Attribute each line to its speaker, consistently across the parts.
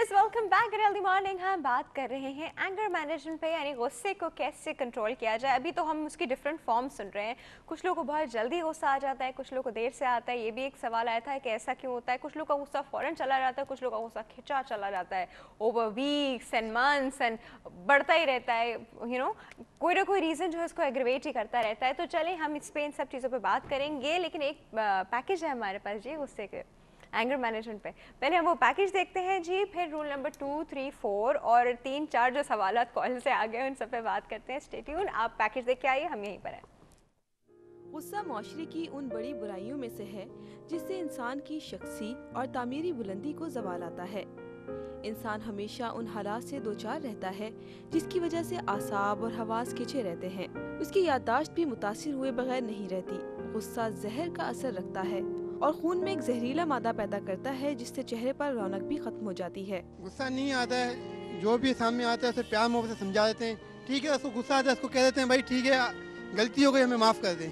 Speaker 1: Viewers welcome back early morning. हम बात कर रहे हैं एंगर मैनेजमेंट पे, यानी गुस्से को कैसे कंट्रोल किया जाए। अभी तो हम उसकी डिफरेंट फॉर्म सुन रहे हैं। कुछ लोगों को बहुत जल्दी गुस्सा आ जाता है, कुछ लोगों को देर से आता है। ये भी एक सवाल आया था कि ऐसा क्यों होता है। कुछ लोगों का गुस्सा फौरन चला जाता है, कुछ लोगों का गुस्सा खिंचा चला जाता है over weeks and months and बढ़ता ही रहता है। कोई ना कोई रीज़न जो है उसको एग्रीवेट ही करता रहता है। तो चलें हम इस पे इन सब चीज़ों पर बात करेंगे, लेकिन एक पैकेज है हमारे पास जी गुस्से के एंगर मैनेजमेंट पे। पहले हम वो पैकेज देखते हैं जी, फिर रूल नंबर 2, 3, 4 और 3, 4 जो सवालात कॉल से आ गए उन सब पे बात करते हैं। स्टे ट्यून, आप पैकेज देख के आइए, हम यहीं पर हैं।
Speaker 2: गुस्सा माशरे की उन बड़ी बुराइयों में से है जिससे इंसान की शख्सी और तामीरी बुलंदी को ज़वाल आता है। इंसान हमेशा उन हालात से दोचार रहता है जिसकी वजह से आसाब और हवास खिंचे रहते हैं। उसकी याददाश्त भी मुतासिर हुए बगैर नहीं रहती। गुस्सा जहर का असर रखता है और खून में एक जहरीला मादा पैदा करता है जिससे चेहरे पर रौनक भी खत्म हो जाती है।
Speaker 3: गुस्सा नहीं आता है, जो भी सामने आता है उसे प्यार मोहब्बत से समझा देते हैं। ठीक है, उसको गुस्सा आता है, उसको कह देते हैं भाई ठीक है गलती हो गई, हमें माफ़ कर दें।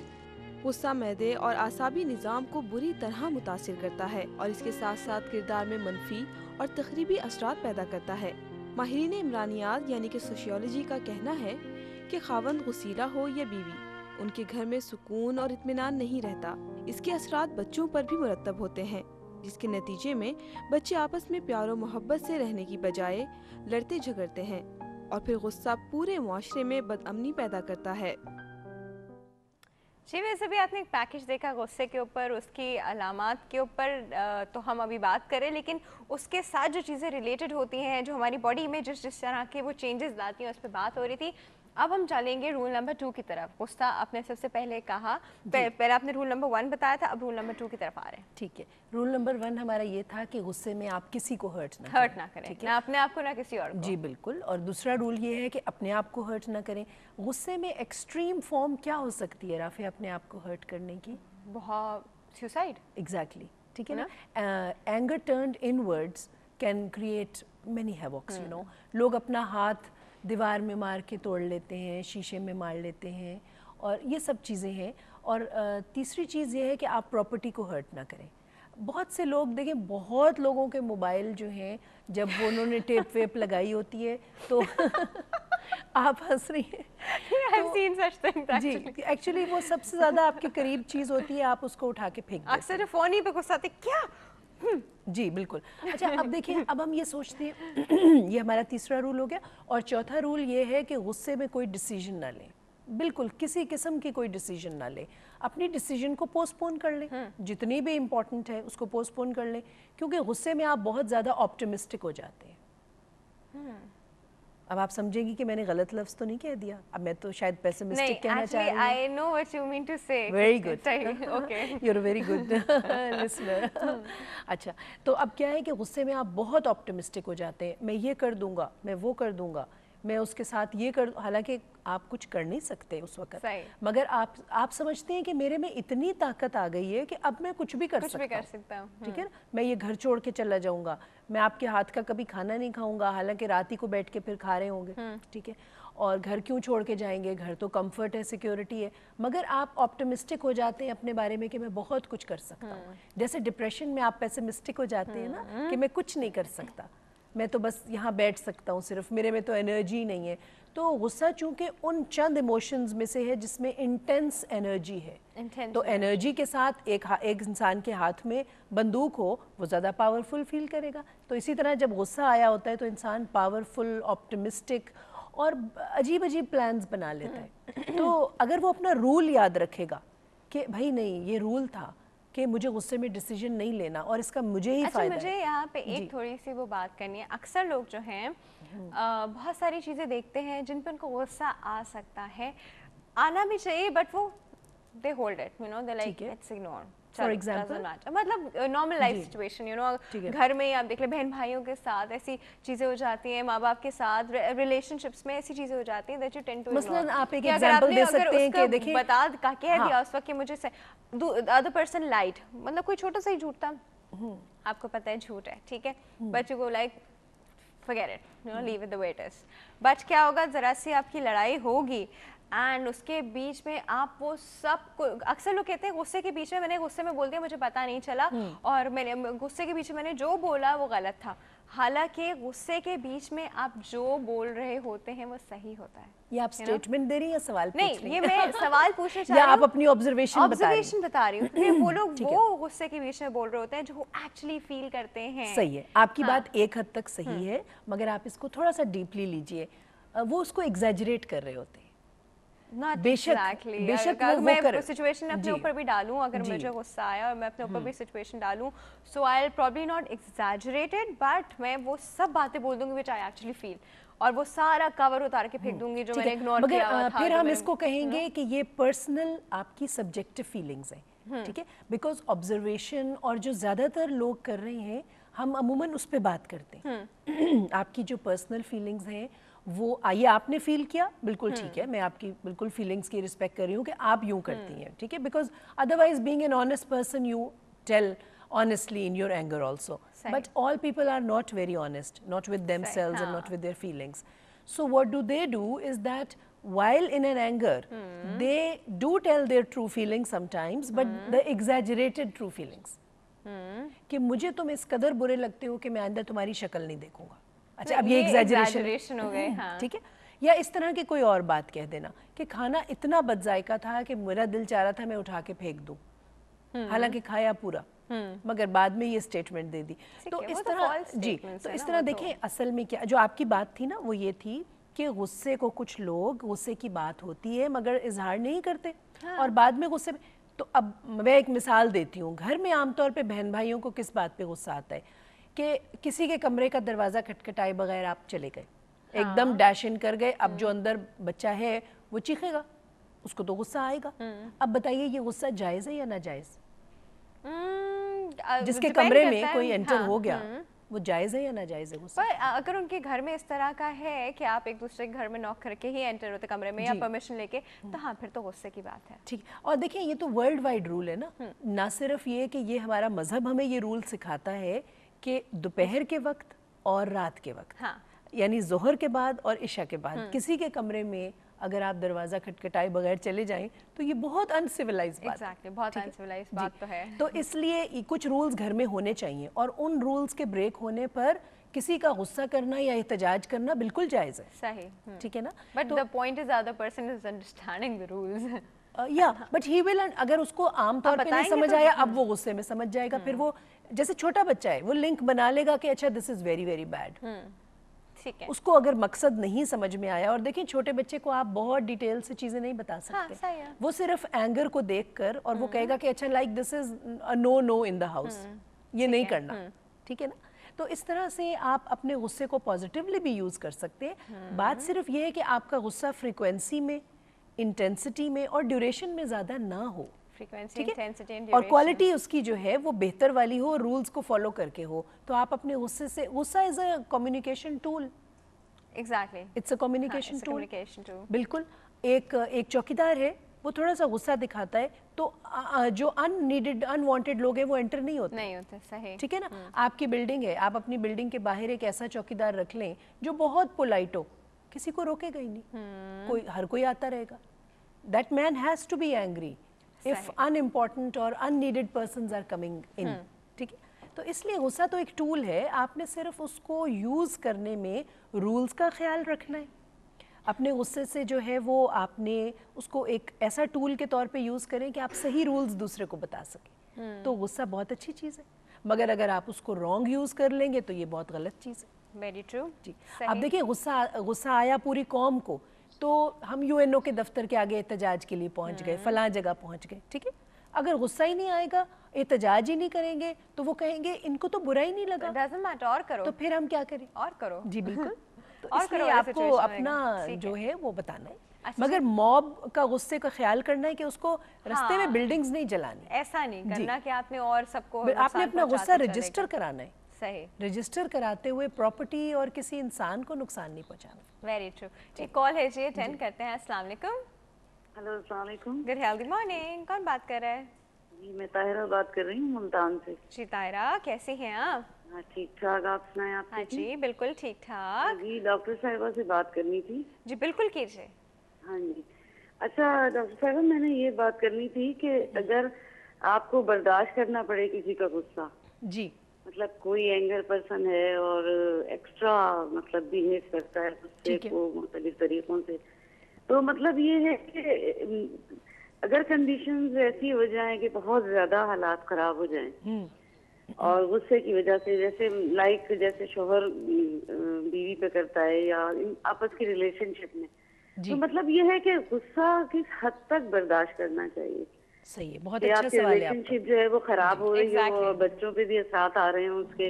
Speaker 2: गुस्सा मैदे और आसाबी निज़ाम को बुरी तरह मुतासिर करता है और इसके साथ साथ किरदार में मनफी और तखरीबी असरात पैदा करता है। माहिरीन इमरानियात यानी कि सोशियोलॉजी का कहना है कि खावंद गुस्सीला हो या बीवी, उनके घर में सुकून और इत्मीनान नहीं रहता। इसके असरात बच्चों पर भी मुरतब होते हैं, जिसके नतीजे में बच्चे आपस में प्यार और मोहब्बत से रहने की बजाय लड़ते झगड़ते हैं और फिर गुस्सा पूरे मुआशरे में बदअमनी पैदा करता है।
Speaker 1: जी, वैसे भी आपने एक पैकेज देखा गुस्से के ऊपर, उसकी अलामात के ऊपर तो हम अभी बात करें, लेकिन उसके साथ जो चीज़ें रिलेटेड होती हैं, जो हमारी बॉडी में जिस तरह के वो चेंजेस लाती हैं, उस पर बात हो रही थी। अब हम चलेंगे रूल नंबर 2 की तरफ। गुस्सा आपने सबसे पहले कहा, पहले आपने रूल नंबर 1 बताया था, अब रूल नंबर 2 की तरफ आ रहे हैं।
Speaker 4: ठीक है, रूल नंबर 1 हमारा ये था कि गुस्से में आप किसी को हर्ट ना करें,
Speaker 1: ना अपने आप को ना किसी और को।
Speaker 4: जी बिल्कुल। और दूसरा रूल ये है कि अपने आप को हर्ट ना करें। गुस्से में एक्सट्रीम फॉर्म क्या हो सकती है राफे अपने आप को हर्ट करने की?
Speaker 1: बहुत सुसाइड।
Speaker 4: एग्जैक्टली, ठीक है ना। Anger turned inwards can create many havocs, you know. लोग अपना हाथ दीवार में मार के तोड़ लेते हैं, शीशे में मार लेते हैं, और ये सब चीज़ें हैं। और तीसरी चीज़ ये है कि आप प्रॉपर्टी को हर्ट ना करें। बहुत से लोग देखें, बहुत लोगों के मोबाइल जो हैं, जब वो उन्होंने टेप वेप लगाई होती है तो आप हंस रही हैं, जी एक्चुअली वो सबसे ज़्यादा आपके करीब चीज़ होती है, आप उसको उठा के फेंक देते हैं।
Speaker 1: अक्सर फ़ोन ही पे गुस्सा आते क्या।
Speaker 4: जी बिल्कुल। अच्छा, अब देखिए, अब हम ये सोचते हैं ये हमारा तीसरा रूल हो गया। और चौथा रूल ये है कि गुस्से में कोई डिसीजन ना लें, बिल्कुल किसी किस्म की कोई डिसीजन ना लें। अपनी डिसीजन को पोस्टपोन कर लें, जितनी भी इम्पोर्टेंट है उसको पोस्टपोन कर लें, क्योंकि गुस्से में आप बहुत ज़्यादा ऑप्टिमिस्टिक हो जाते हैं। अब आप समझेंगी कि मैंने गलत लफ्ज़ तो नहीं कह दिया। अब मैं तो शायद पेसिमिस्टिक कहना चाह रही हूँ।
Speaker 1: I know what you mean to say.
Speaker 4: Very good.
Speaker 1: Okay.
Speaker 4: You're a very good listener. अच्छा, तो अब क्या है कि गुस्से में आप बहुत ऑप्टिमिस्टिक हो जाते हैं। मैं ये कर दूंगा, मैं वो कर दूंगा, मैं उसके साथ ये कर, हालांकि आप कुछ कर नहीं सकते उस वक्त, मगर आप समझते हैं कि मेरे में इतनी ताकत आ गई है कि अब मैं कुछ भी कर सकता हूँ। ठीक है ना, मैं ये घर छोड़ के चला जाऊंगा, मैं आपके हाथ का कभी खाना नहीं खाऊंगा, हालांकि रात ही को बैठ के फिर खा रहे होंगे। ठीक है, और घर क्यों छोड़ के जाएंगे, घर तो कंफर्ट है, सिक्योरिटी है। मगर आप ऑप्टिमिस्टिक हो जाते हैं अपने बारे में कि मैं बहुत कुछ कर सकता हूँ। जैसे डिप्रेशन में आप पेसिमिस्टिक हो जाते हैं ना कि मैं कुछ नहीं कर सकता, मैं तो बस यहाँ बैठ सकता हूँ, सिर्फ मेरे में तो एनर्जी नहीं है। तो गुस्सा चूंकि उन चंद इमोशंस में से है जिसमें इंटेंस एनर्जी है, तो एनर्जी के साथ एक इंसान के हाथ में बंदूक हो, वो ज़्यादा पावरफुल फील करेगा। तो इसी तरह जब गुस्सा आया होता है तो इंसान पावरफुल, ऑप्टिमिस्टिक और अजीब अजीब प्लान्स बना लेता है। तो अगर वो अपना रूल याद रखेगा कि भाई नहीं, ये रूल था कि मुझे गुस्से में डिसीजन नहीं लेना और इसका मुझे ही फायदा है।
Speaker 1: मुझे यहाँ पे एक थोड़ी सी वो बात करनी है। अक्सर लोग जो हैं बहुत सारी चीज़ें देखते हैं जिन पर उनको गुस्सा आ सकता है, आना भी चाहिए, बट वो they hold it, you know, they like it's ignore.
Speaker 4: For example,
Speaker 1: मतलब normal life situation, you know, घर में ही आप देख ले, बहन भाइयों के साथ ऐसी चीजें हो जाती हैं, माँ बाप के साथ रिलेशनशिप्स में ऐसी चीजें हो जाती हैं that you tend to ignore.
Speaker 4: मसलन आप एक एग्जांपल दे सकते हैं कि देखिए,
Speaker 1: बता कह दिया उस वक्त कि मुझे अदर पर्सन लाइट, मतलब कोई छोटा सा ही झूठ था, आपको पता है झूठ है, ठीक है, but you go like forget it, you know, leave it the way it is. But क्या होगा, ज़रा सी आपकी लड़ाई होगी एंड उसके बीच में आप वो सब अक्सर लोग कहते हैं गुस्से के बीच में मैंने गुस्से में बोल दिया, मुझे पता नहीं चला, और मैंने गुस्से के बीच में मैंने जो बोला वो गलत था। हालांकि गुस्से के बीच में आप जो बोल रहे होते हैं वो सही होता है।
Speaker 4: ये आप स्टेटमेंट दे रही हैं या सवाल पूछ
Speaker 1: नहीं,
Speaker 4: रही हैं?
Speaker 1: ये मैं सवाल पूछना चाह
Speaker 4: या
Speaker 1: रही हूँ,
Speaker 4: आप अपनी ऑब्जर्वेशन
Speaker 1: बता रही हूँ। वो लोग वो गुस्से के बीच में बोल रहे होते हैं जो एक्चुअली फील करते हैं।
Speaker 4: सही है, आपकी बात एक हद तक सही है, मगर आप इसको थोड़ा सा डीपली लीजिए। वो उसको एग्जैजरेट कर रहे होते हैं। बेशक
Speaker 1: अगर मैं सिचुएशन अपने ऊपर भी डालूं, अगर मुझे गुस्सा आया और मैं अपने ऊपर भी सिचुएशन डालूं, so I will probably not exaggerated, but मैं वो सब बातें बोल दूंगी व्हिच आई एक्चुअली फील, और वो सारा कवर उतार के फेंक दूंगी जो मैंने इग्नोर किया हुआ था।
Speaker 4: फिर हम इसको कहेंगे कि ये पर्सनल आपकी सब्जेक्टिव फीलिंग्स हैं, ठीक है, बिकॉज ऑब्जर्वेशन और जो ज्यादातर लोग कर रहे हैं हम अमूमन उस पर बात करते हैं। आपकी जो पर्सनल फीलिंग्स हैं वो आइए आपने फील किया, बिल्कुल ठीक है, मैं आपकी बिल्कुल फीलिंग्स की रिस्पेक्ट कर रही हूँ कि आप यूं करती हैं, ठीक है, because otherwise being an honest person you tell honestly in your anger also. But all people are not very honest, not with themselves and not with their feelings. So what do is that while in an anger, they do tell their true feelings sometimes, but the exaggerated true feelings. कि मुझे तुम इस कदर बुरे लगते हो कि मैं आइंदा तुम्हारी शक्ल नहीं देखूंगा। अच्छा, अब ये एग्जैजरेशन
Speaker 1: हो गए, हाँ।
Speaker 4: ठीक है, या इस तरह की कोई और बात कह देना कि खाना इतना बदजायका था कि मेरा दिल चाह रहा था मैं उठा के फेंक दूं, हालांकि खाया पूरा, मगर बाद में ये स्टेटमेंट दे दी। तो इस तरह जी, तो इस तरह देखें असल में क्या जो आपकी बात थी ना वो ये थी कि गुस्से को कुछ लोग, गुस्से की बात होती है मगर इजहार नहीं करते, और बाद में गुस्से में। तो अब मैं एक मिसाल देती हूँ, घर में आमतौर पे बहन भाइयों को किस बात पे गुस्सा आता है कि किसी के कमरे का दरवाज़ा खटखटाए बगैर आप चले गए, एकदम डैश इन कर गए, अब जो अंदर बच्चा है वो चीखेगा, उसको तो गुस्सा आएगा। अब बताइए ये गुस्सा जायज़ है या नाजायज़? जिसके कमरे में कोई एंटर हो गया वो जायज़ है या नाजायज़ है गुस्सा?
Speaker 1: पर अगर उनके घर में इस तरह का है कि आप एक दूसरे के घर में नॉक करके ही एंटर होते कमरे में या परमिशन लेके, तो हाँ फिर तो गुस्से की बात है।
Speaker 4: ठीक, और देखिए ये तो वर्ल्ड वाइड रूल है ना, ना सिर्फ ये कि ये हमारा मजहब हमें ये रूल सिखाता है कि दोपहर के वक्त और रात के वक्त, यानी जोहर के बाद और इशा के बाद किसी के कमरे में अगर आप दरवाज़ा खटखटाए बगैर चले जाएं तो ये बहुत अनसिविलाइज बात है।
Speaker 1: बहुत अनसिविलाइज बात तो है।
Speaker 4: तो इसलिए कुछ रूल्स घर में होने चाहिए, और उन रूल्स के ब्रेक होने पर किसी का गुस्सा करना या एहतजाज करना बिल्कुल जायज़ है।
Speaker 1: सही,
Speaker 4: ठीक है ना,
Speaker 1: but the point is other person is understanding the rules.
Speaker 4: या बट ही विल, अगर उसको आम तौर पे नहीं समझ आया, अब वो गुस्से में समझ जाएगा, फिर वो जैसे छोटा बच्चा है वो लिंक बना लेगा कि अच्छा this is very very bad. उसको अगर मकसद नहीं समझ में आया, और देखिए छोटे बच्चे को आप बहुत डिटेल से चीजें नहीं बता सकते, वो सिर्फ एंगर को देखकर और वो कहेगा कि अच्छा like this is a no no in the house, ये नहीं करना, ठीक है ना। तो इस तरह से आप अपने गुस्से को पॉजिटिवली भी यूज कर सकते हैं। बात सिर्फ ये है कि आपका गुस्सा फ्रीक्वेंसी में, इंटेंसिटी में और ड्यूरेशन में ज्यादा ना हो, और क्वालिटी उसकी जो है वो बेहतर वाली हो, रूल्स को फॉलो करके हो। तो आप अपने गुस्से से, गुस्सा is a communication tool,
Speaker 1: exactly
Speaker 4: it's a communication tool. बिल्कुल, एक चौकीदार है, वो थोड़ा सा गुस्सा दिखाता है तो जो अननीडेड अनवांटेड लोग हैं वो एंटर नहीं होते,
Speaker 1: सही,
Speaker 4: ठीक है ना। आपकी बिल्डिंग है, आप अपनी बिल्डिंग के बाहर एक ऐसा चौकीदार रख लें जो बहुत पोलाइट हो, किसी को रोकेगा ही नहीं, हर कोई आता रहेगा। That man has to be angry if unimportant or unneeded persons are coming in, ठीक है। तो इसलिए गुस्सा तो एक टूल है, आपने सिर्फ उसको यूज करने में रूल्स का ख्याल रखना है। अपने गुस्से से जो है वो आपने उसको एक ऐसा टूल के तौर पे यूज करें कि आप सही रूल्स दूसरे को बता सकें, तो गुस्सा बहुत अच्छी चीज़ है। मगर अगर आप उसको रॉन्ग यूज कर लेंगे तो ये बहुत गलत चीज़ है।
Speaker 1: वेरी ट्रू
Speaker 4: जी। अब देखिए गुस्सा आया पूरी कौम को, तो हम यूएनओ के दफ्तर के आगे एहतजाज के लिए पहुंच गए, फलां जगह पहुंच गए, ठीक है। अगर गुस्सा ही नहीं आएगा, एहतजाज ही नहीं करेंगे, तो वो कहेंगे इनको तो बुरा ही नहीं लगा,
Speaker 1: डजंट मैटर, और करो।
Speaker 4: तो फिर हम क्या करें?
Speaker 1: और करो।
Speaker 4: जी बिल्कुल। तो
Speaker 1: और
Speaker 4: इसलिए आपको अपना जो है वो बताना है। मगर मॉब का गुस्से का ख्याल करना है कि उसको रास्ते में बिल्डिंग्स नहीं जलानी,
Speaker 1: ऐसा नहीं करना कि आपने और सबको,
Speaker 4: आपने अपना गुस्सा रजिस्टर कराना है,
Speaker 1: सही,
Speaker 4: रजिस्टर कराते हुए प्रॉपर्टी और किसी इंसान को नुकसान नहीं पहुंचाना।
Speaker 1: Very true. एक कॉल है जी, अटेंड करते हैं। अस्सलाम वालेकुम।
Speaker 5: हेलो, अस्सलाम वालेकुम।
Speaker 1: Good healthy morning. कौन बात कर रहा है?
Speaker 5: जी मैं ताहिरा बात कर रही हूँ मुल्तान से।
Speaker 1: जी ताहिरा, कैसी हैं आप?
Speaker 5: हाँ ठीक ठाक, आप सुनाएं? आप?
Speaker 1: हाँ जी बिल्कुल ठीक ठाक।
Speaker 5: जी डॉक्टर साहिबा से बात करनी थी।
Speaker 1: जी बिल्कुल कीजिए।
Speaker 5: हाँ जी, अच्छा डॉक्टर साहब, मैंने ये बात करनी थी कि अगर आपको बर्दाश्त करना पड़े किसी का गुस्सा,
Speaker 4: जी
Speaker 5: मतलब कोई एंगर पर्सन है और एक्स्ट्रा मतलब बिहेव करता है गुस्से
Speaker 4: ठीक है।
Speaker 5: को मुख्तलिफ तरीकों से, तो मतलब ये है कि अगर कंडीशंस ऐसी हो जाएं कि बहुत ज्यादा हालात खराब हो जाएं और गुस्से की वजह से, जैसे लाइक जैसे शोहर बीवी पे करता है या आपस की रिलेशनशिप में,
Speaker 4: जी
Speaker 5: तो मतलब ये है कि गुस्सा किस हद तक बर्दाश्त करना चाहिए
Speaker 4: सही है, बहुत
Speaker 5: कि
Speaker 4: अच्छा
Speaker 5: आपकी
Speaker 4: सवाल है आपका।
Speaker 5: रिलेशनशिप जो है वो खराब हो रही है और बच्चों पे भी असरात आ रहे हैं उसके,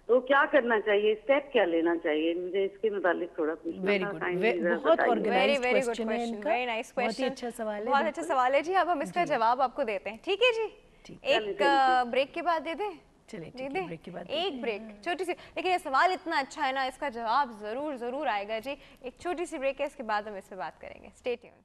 Speaker 5: तो क्या करना चाहिए, स्टेप क्या लेना चाहिए, मुझे इसके मुताबिक थोड़ा पूछना
Speaker 4: वेरी
Speaker 5: था।
Speaker 4: गुड,
Speaker 5: kindly जरा
Speaker 4: बहुत
Speaker 5: बताइए।
Speaker 4: ऑर्गेनाइज्ड
Speaker 1: वेरी गुड
Speaker 4: क्वेश्चन है
Speaker 1: क्वेश्चन,
Speaker 4: इनका,
Speaker 1: वेरी नाइस
Speaker 4: बहुत ही
Speaker 1: क्वेश्चन,
Speaker 4: अच्छा सवाल है,
Speaker 1: बहुत अच्छा
Speaker 4: बिल्कुल।
Speaker 1: सवाल है जी। अब हम इसका जवाब आपको देते हैं, ठीक है जी?
Speaker 4: ठीक।
Speaker 1: एक ब्रेक के बाद दे दें?
Speaker 4: चलिए
Speaker 1: दे
Speaker 4: ठीक है,
Speaker 1: दें?
Speaker 4: ब्रेक के बाद
Speaker 1: एक ब्रेक छोटी सी, लेकिन ये सवाल इतना अच्छा है ना, इसका जवाब जरूर जरूर आएगा जी। एक छोटी सी ब्रेक है, इसके बाद हम इस पे बात करेंगे। Stay tuned.